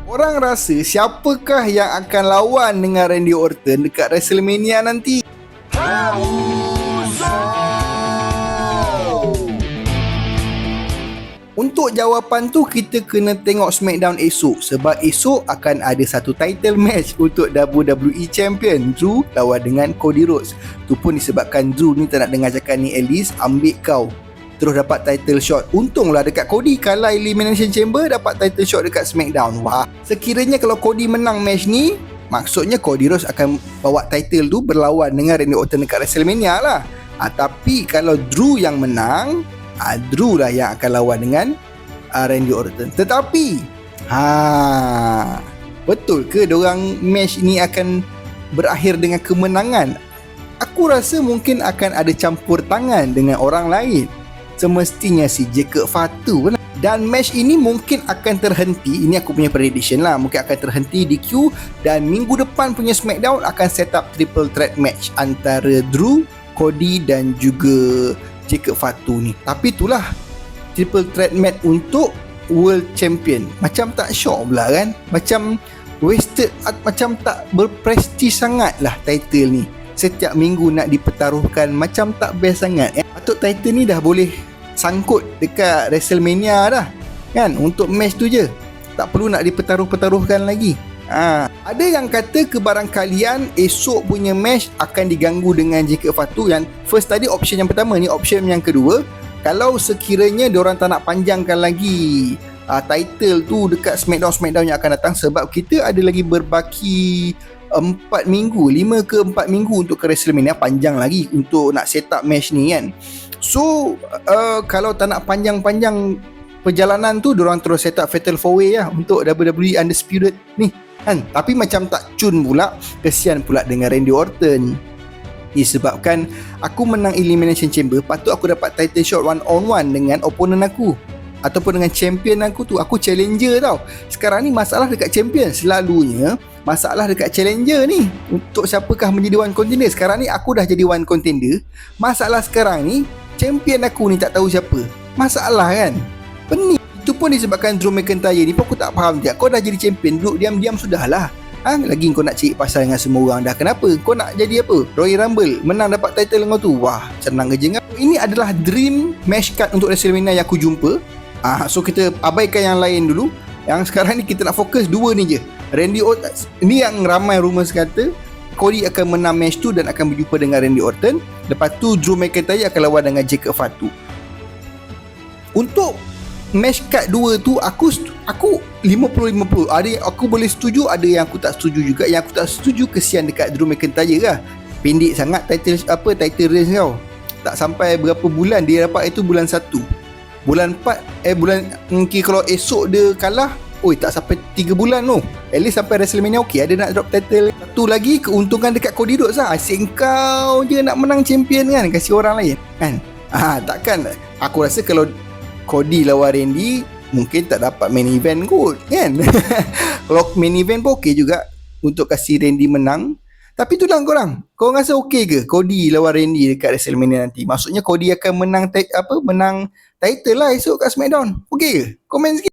Korang rasa siapakah yang akan lawan dengan Randy Orton dekat WrestleMania nanti? Untuk jawapan tu kita kena tengok SmackDown esok, sebab esok akan ada satu title match untuk WWE Champion, Drew lawan dengan Cody Rhodes. Tu pun disebabkan Drew ni tak nak dengar cakap ni, Alice ambil kau terus dapat title shot. Untunglah dekat Cody kalah Elimination Chamber, dapat title shot dekat SmackDown. Wah, sekiranya kalau Cody menang match ni, maksudnya Cody Rhodes akan bawa title tu berlawan dengan Randy Orton dekat WrestleMania lah. Tapi kalau Drew yang menang, Drew lah yang akan lawan dengan Randy Orton. Tetapi betul ke diorang match ni akan berakhir dengan kemenangan? Aku rasa mungkin akan ada campur tangan dengan orang lain. Semestinya si Jacob Fatu. Dan match ini mungkin akan terhenti. Ini aku punya prediction lah. Mungkin akan terhenti di Q. Dan minggu depan punya SmackDown akan set up triple threat match antara Drew, Cody dan juga Jacob Fatu ni. Tapi itulah triple threat match untuk World Champion. Macam tak syok pula kan? Macam wasted, macam tak berprestige sangat lah title ni. Setiap minggu nak dipertaruhkan, macam tak best sangat. Patut title ni dah boleh sangkut dekat WrestleMania dah kan, untuk match tu je, tak perlu nak dipertaruh-pertaruhkan lagi. Ada yang kata kebarangkalian esok punya match akan diganggu dengan Jacob Fatu. Yang first tadi option yang pertama, ni option yang kedua. Kalau sekiranya diorang tak nak panjangkan lagi title tu dekat SmackDown yang akan datang, sebab kita ada lagi berbaki 4 minggu, 5 ke 4 minggu untuk ke WrestleMania. Panjang lagi untuk nak set up match ni kan. So kalau tak nak panjang-panjang perjalanan tu, diorang terus set up Fatal 4-Way lah untuk WWE Undisputed ni kan. Tapi macam tak cun pula, kesian pula dengan Randy Orton. Disebabkan aku menang Elimination Chamber, patut aku dapat title shot one on one dengan opponent aku ataupun dengan champion aku tu. Aku challenger tau. Sekarang ni masalah dekat champion. Selalunya masalah dekat challenger ni, untuk siapakah menjadi one contender. Sekarang ni aku dah jadi one contender. Masalah sekarang ni, champion aku ni tak tahu siapa. Masalah kan? Pening. Itu pun disebabkan Drew McIntyre ni pun aku tak faham dia. Kau dah jadi champion, duduk diam-diam sudahlah. Lagi kau nak cari pasal dengan semua orang dah. Kenapa? Kau nak jadi apa? Royal Rumble, menang dapat title kau tu. Wah, senang kerja kan? Ini adalah dream match card untuk WrestleMania yang aku jumpa. So kita abaikan yang lain dulu. Yang sekarang ni kita nak fokus dua ni je. Randy Orton ni yang ramai rumours kata Cody akan menang match tu dan akan berjumpa dengan Randy Orton. Lepas tu Drew McIntyre akan lawan dengan Jacob Fatu. Untuk match card 2 tu aku 50-50. Ada yang aku boleh setuju, ada yang aku tak setuju juga. Yang aku tak setuju, kesian dekat Drew McIntyre lah. Pendek sangat title race kau. Tak sampai berapa bulan dia dapat, itu bulan 1. Bulan 4 mungkin kalau esok dia kalah, tak sampai 3 bulan tu. At least sampai WrestleMania ada nak drop title. Satu lagi keuntungan dekat Cody Rhodes lah. Asyik kau je nak menang champion kan, kasih orang lain kan. Takkan aku rasa kalau Cody lawan Randy mungkin tak dapat main event kot kan. Kalau main event pun okey juga untuk kasih Randy menang. Tapi itulah korang rasa okey ke Cody lawan Randy dekat WrestleMania nanti? Maksudnya Cody akan menang menang title lah esok kat SmackDown. Okey ke? Komen sikit.